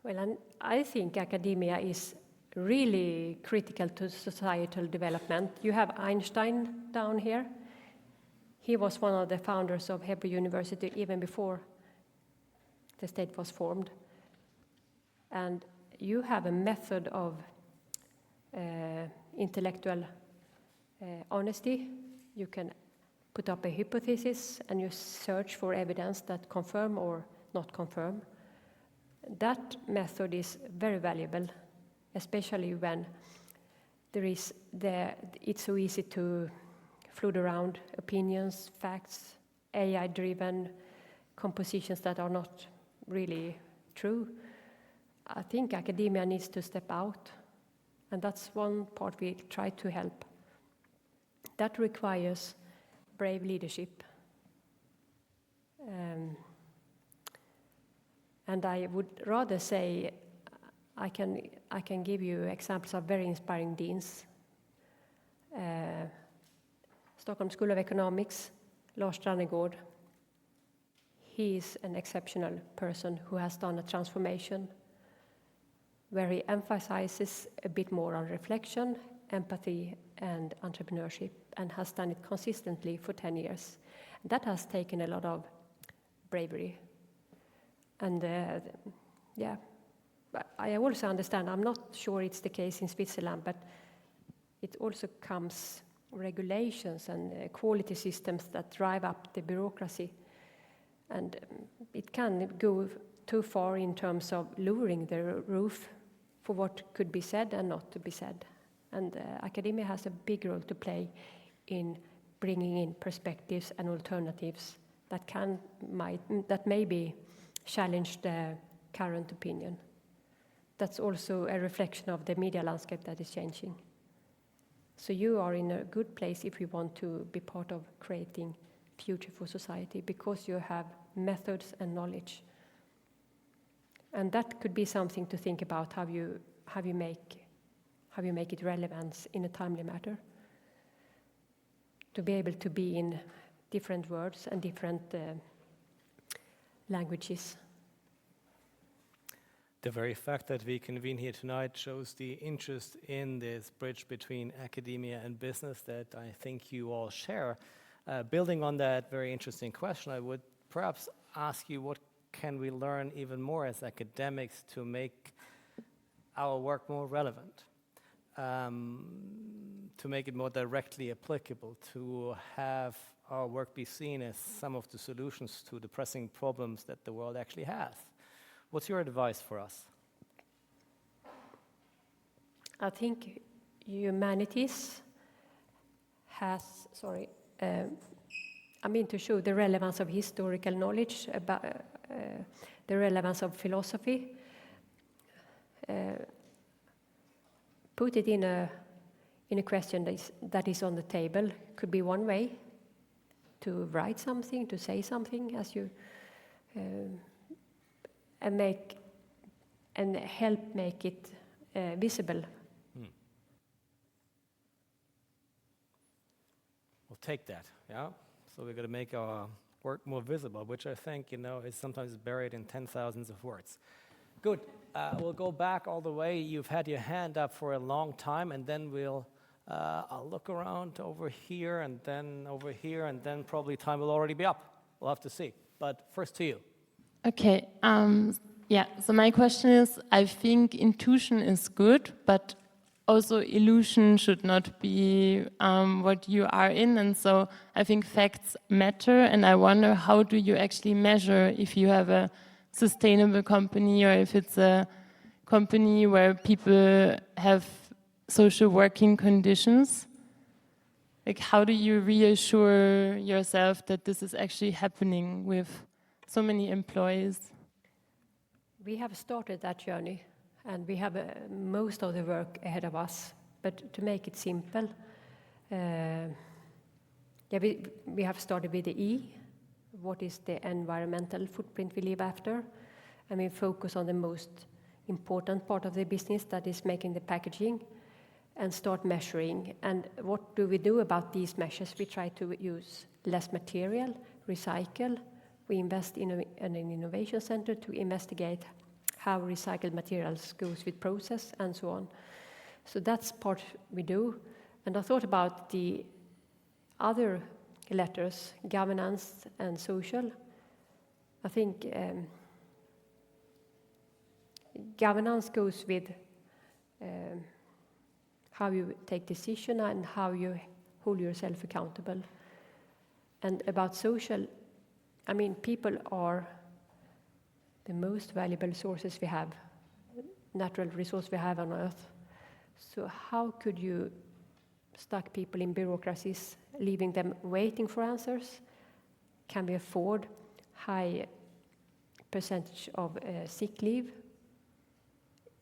J: Well, I think academia is really critical to societal development. You have Einstein down here. He was one of the founders of Hebrew University even before the state was formed. And you have a method of intellectual honesty. You can put up a hypothesis and you search for evidence that confirm or not confirm. That method is very valuable, especially when it's so easy to float around opinions, facts, AI-driven compositions that are not really true. I think academia needs to step out, and that's one part we try to help. That requires brave leadership. And I would rather say I can give you examples of very inspiring deans. Stockholm School of Economics, Lars Strannegård. He is an exceptional person who has done a transformation where he emphasizes a bit more on reflection, empathy, and entrepreneurship, and has done it consistently for 10 years. That has taken a lot of bravery. And yeah, but I also understand, I'm not sure it's the case in Switzerland, but it also comes regulations and quality systems that drive up the bureaucracy. And it can go too far in terms of lowering the roof for what could be said and not to be said. And academia has a big role to play in bringing in perspectives and alternatives that maybe challenge the current opinion. That's also a reflection of the media landscape that is changing. So you are in a good place if you want to be part of creating future for society, because you have methods and knowledge. And that could be something to think about, how you make it relevant in a timely manner. To be able to be in different words and different languages.
B: The very fact that we convene here tonight shows the interest in this bridge between academia and business that I think you all share. Building on that very interesting question, I would perhaps ask you, what can we learn even more as academics to make our work more relevant, to make it more directly applicable, to have our work be seen as some of the solutions to the pressing problems that the world actually has? What's your advice for us?
J: I think humanities has, to show the relevance of historical knowledge, about the relevance of philosophy, put it in a question that is on the table. Could be one way to write something, to say something, as you and help make it visible.
B: We'll take that, yeah? So we're going to make our work more visible, which I think, is sometimes buried in 10,000s of words. Good. We'll go back all the way. You've had your hand up for a long time, and then I'll look around over here, and then over here, and then probably time will already be up. We'll have to see. But first to you.
Q: Okay. So my question is, I think intuition is good, but also illusion should not be what you are in. And so I think facts matter, and I wonder, how do you actually measure if you have a sustainable company or if it's a company where people have social working conditions? Like, how do you reassure yourself that this is actually happening with so many employees?
J: We have started that journey, and we have most of the work ahead of us. But to make it simple, we have started with the E. What is the environmental footprint we leave after? And we focus on the most important part of the business, that is making the packaging, and start measuring. And what do we do about these measures? We try to use less material, recycle. We invest in an innovation center to investigate how recycled materials goes with process and so on. So that's part we do. And I thought about the other letters, governance and social. I think governance goes with how you take decision and how you hold yourself accountable. And about social, people are the most valuable sources we have, natural resource we have on Earth. So how could you stuck people in bureaucracies, leaving them waiting for answers? Can we afford high percentage of sick leave?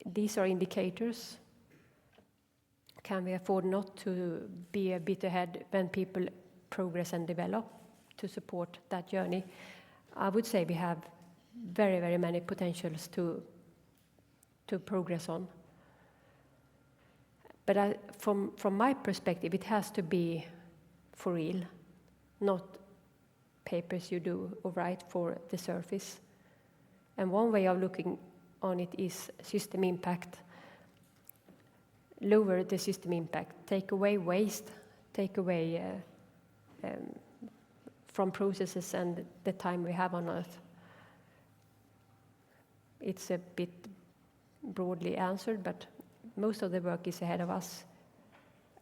J: These are indicators. Can we afford not to be a bit ahead when people progress and develop to support that journey? I would say we have very, very many potentials to progress on. But from my perspective, it has to be for real, not papers you do or write for the surface. And one way of looking on it is system impact. Lower the system impact, take away waste, take away from processes and the time we have on Earth. It's a bit broadly answered, but most of the work is ahead of us.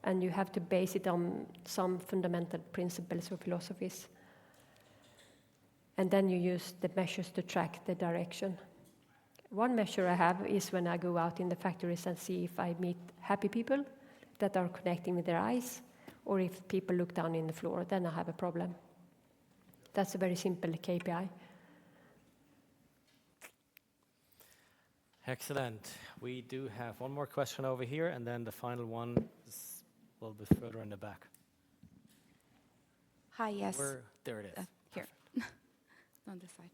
J: And you have to base it on some fundamental principles or philosophies. And then you use the measures to track the direction. One measure I have is when I go out in the factories and see if I meet happy people that are connecting with their eyes, or if people look down in the floor, then I have a problem. That's a very simple KPI.
B: Excellent. We do have one more question over here, and then the final one is a little bit further in the back.
R: Hi, yes.
B: There it is.
R: Here, on this side.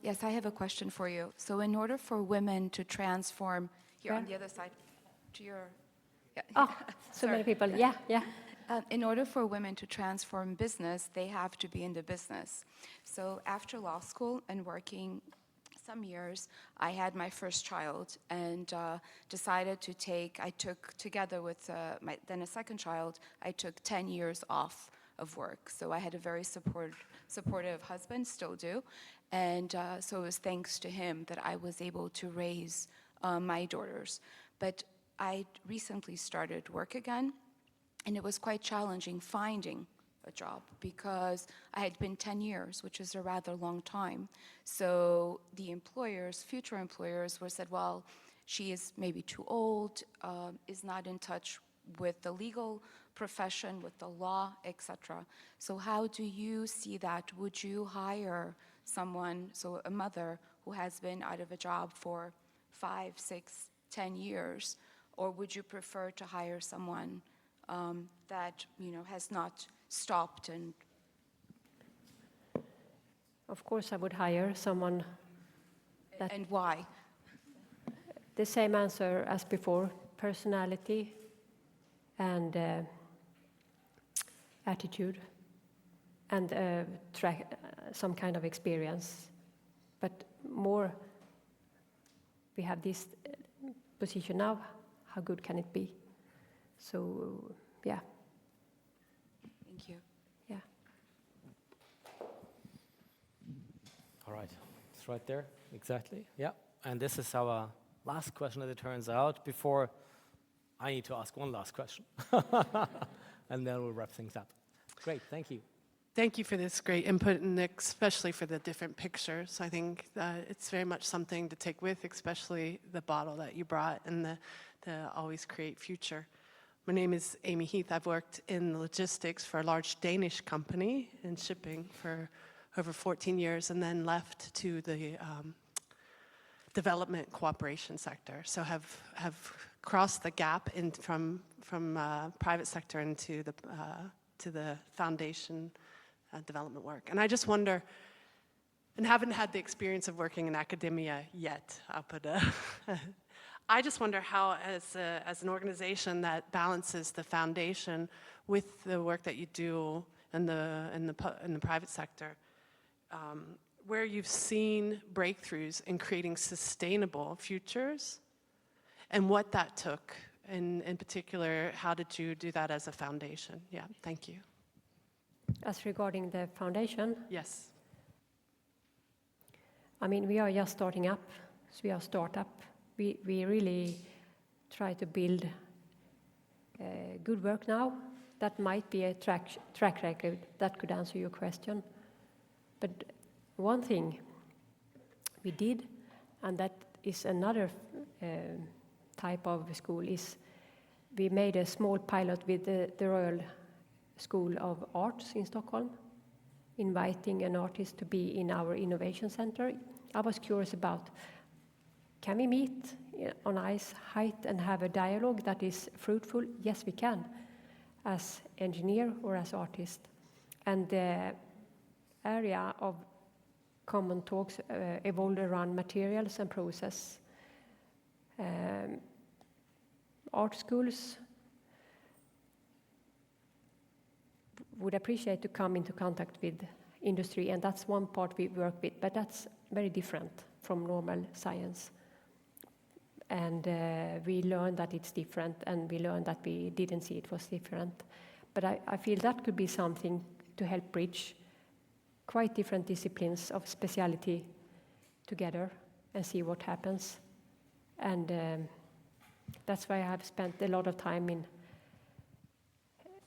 R: Yes, I have a question for you. So in order for women to transform, here on the other side, to your... Yeah.
J: Oh, so many people, yeah.
R: In order for women to transform business, they have to be in the business. So after law school and working some years, I had my first child and decided to I took together with then a second child, I took 10 years off of work. So I had a very supportive husband, still do. And so it was thanks to him that I was able to raise my daughters. But I recently started work again, and it was quite challenging finding a job because I had been 10 years, which is a rather long time. So the employers, future employers, said, well, she is maybe too old, is not in touch with the legal profession, with the law, etc. So how do you see that? Would you hire someone, so a mother who has been out of a job for 5, 6, 10 years, or would you prefer to hire someone that has not stopped? And
J: of course, I would hire someone.
R: And why?
J: The same answer as before: personality and attitude, and some kind of experience. But more, we have this position now. How good can it be? So, yeah.
R: Thank you.
J: Yeah.
B: All right. It's right there. Exactly. Yeah. And this is our last question, as it turns out, before I need to ask one last question. And then we'll wrap things up. Great. Thank you.
S: Thank you for this great input, and especially for the different pictures. I think that it's very much something to take with, especially the bottle that you brought and the Always Create Future. My name is Amy Heath. I've worked in logistics for a large Danish company in shipping for over 14 years, and then left to the development cooperation sector. So have crossed the gap from private sector into the foundation development work. And I just wonder, and haven't had the experience of working in academia yet, I'll put I just wonder how, as an organization that balances the foundation with the work that you do in the private sector, where you've seen breakthroughs in creating sustainable futures, and what that took. In particular, how did you do that as a foundation? Yeah, thank you.
J: As regarding the foundation?
S: Yes.
J: I mean, we are just starting up, so we are a startup. We really try to build good work now. That might be a track record that could answer your question. But one thing we did, and that is another type of school, is we made a small pilot with the Royal School of Arts in Stockholm, inviting an artist to be in our innovation center. I was curious about, can we meet on ice height and have a dialogue that is fruitful? Yes, we can, as engineer or as artist. And the area of common talks evolved around materials and process. Art schools would appreciate to come into contact with industry, and that's one part we work with, but that's very different from normal science. And we learned that it's different, and we learned that we didn't see it was different. But I feel that could be something to help bridge quite different disciplines of speciality together. and see what happens. And that's why I have spent a lot of time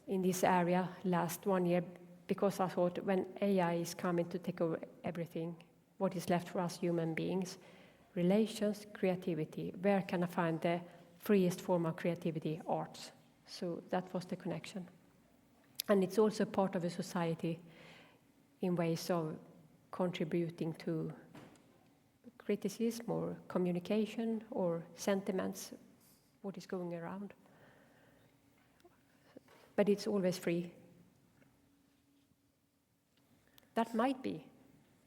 J: in this area last 1 year, because I thought when AI is coming to take over everything, what is left for us human beings? Relations, creativity. Where can I find the freest form of creativity? Arts. So that was the connection. And it's also part of a society in ways of contributing to criticism or communication or sentiments, what is going around. But it's always free. That might be,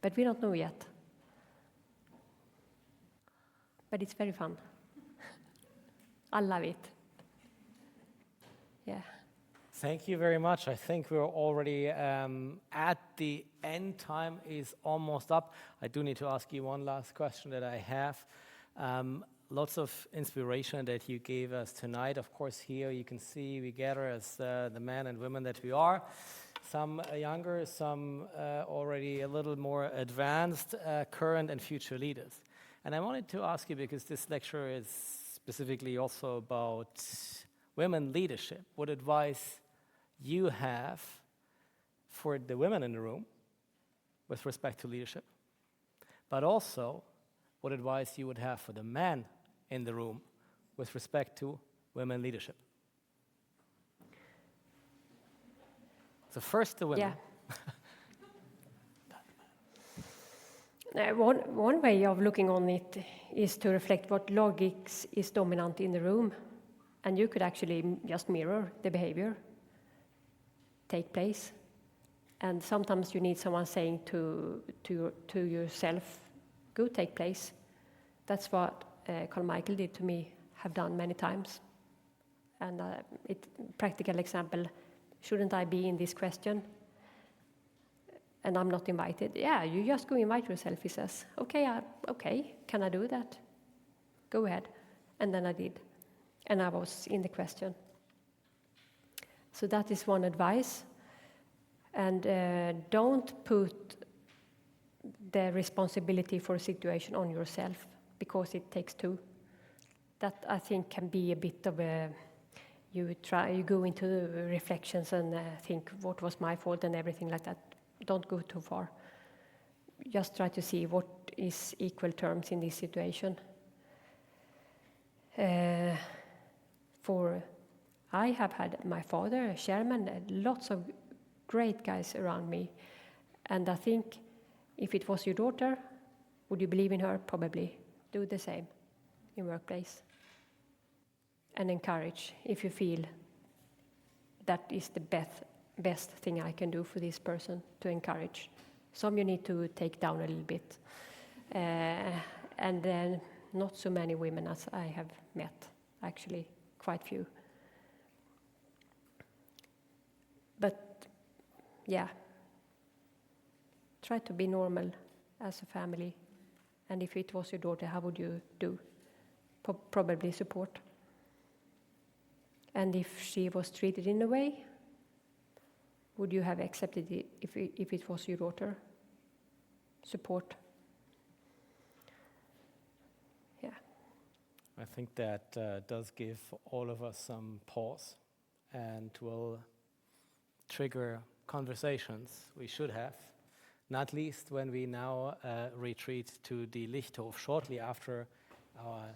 J: but we don't know yet. But it's very fun. I love it. Yeah.
B: Thank you very much. I think we're already at the end. Time is almost up. I do need to ask you one last question that I have. Lots of inspiration that you gave us tonight. Of course, here you can see we gather as the men and women that we are. Some younger, some already a little more advanced, current and future leaders. And I wanted to ask you, because this lecture is specifically also about women leadership, what advice you have for the women in the room with respect to leadership, but also what advice you would have for the men in the room with respect to women leadership. So first the women.
J: Yeah. One way of looking on it is to reflect what logics is dominant in the room, and you could actually just mirror the behavior take place. And sometimes you need someone saying to yourself, go take place. That's what Carl Michael did to me, have done many times. And practical example, shouldn't I be in this question? And I'm not invited. Yeah, you just go invite yourself, he says. Okay, can I do that? Go ahead. And then I did. And I was in the question. So that is one advice. And don't put the responsibility for a situation on yourself, because it takes two. That, I think, can be a bit of a, you go into the reflections and think, what was my fault and everything like that. Don't go too far. Just try to see what is equal terms in this situation. I have had my father, a chairman, lots of great guys around me. And I think if it was your daughter, would you believe in her? Probably. Do the same in workplace. And encourage if you feel that is the best thing I can do for this person, to encourage. Some you need to take down a little bit. And then not so many women as I have met, actually, quite few. But yeah, try to be normal as a family. And if it was your daughter, how would you do? Probably support. And if she was treated in a way, would you have accepted it if it was your daughter? Support. Yeah.
B: I think that does give all of us some pause and will trigger conversations we should have, not least when we now retreat to the Lichthof shortly after our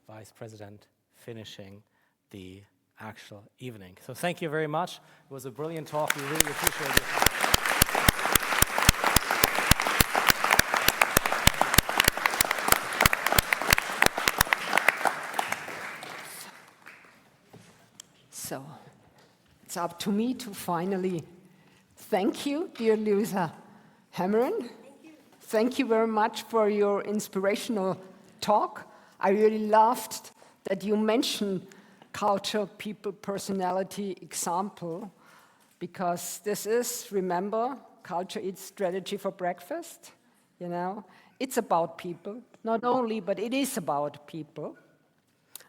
B: Vice President finishing the actual evening. So thank you very much. It was a brilliant talk. We really appreciate it.
A: So it's up to me to finally thank you, dear Lovisa Hamrin. Thank you very much for your inspirational talk. I really loved that you mentioned culture, people, personality, example, because this is, remember, culture eats strategy for breakfast, you know? It's about people, not only, but it is about people.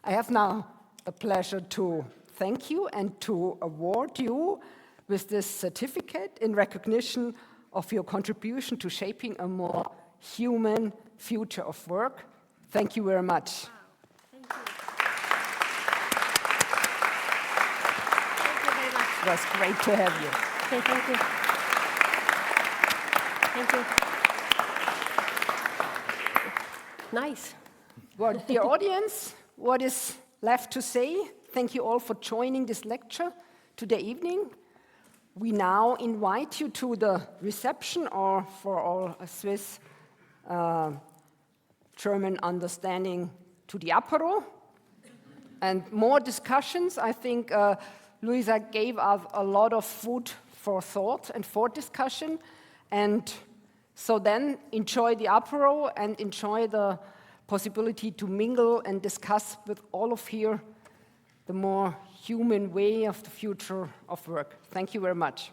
A: I have now the pleasure to thank you and to award you with this certificate in recognition of your contribution to shaping a more human future of work. Thank you very much.
J: Thank you. Thank you very much.
A: It was great to have you.
J: Okay, thank you. Thank you. Nice.
A: Well, dear audience, what is left to say? Thank you all for joining this lecture today evening. We now invite you to the reception, or for all Swiss German understanding, to the apéro. And more discussions. I think Louisa gave us a lot of food for thought and for discussion. And so then enjoy the apéro and enjoy the possibility to mingle and discuss with all of here the more human way of the future of work. Thank you very much.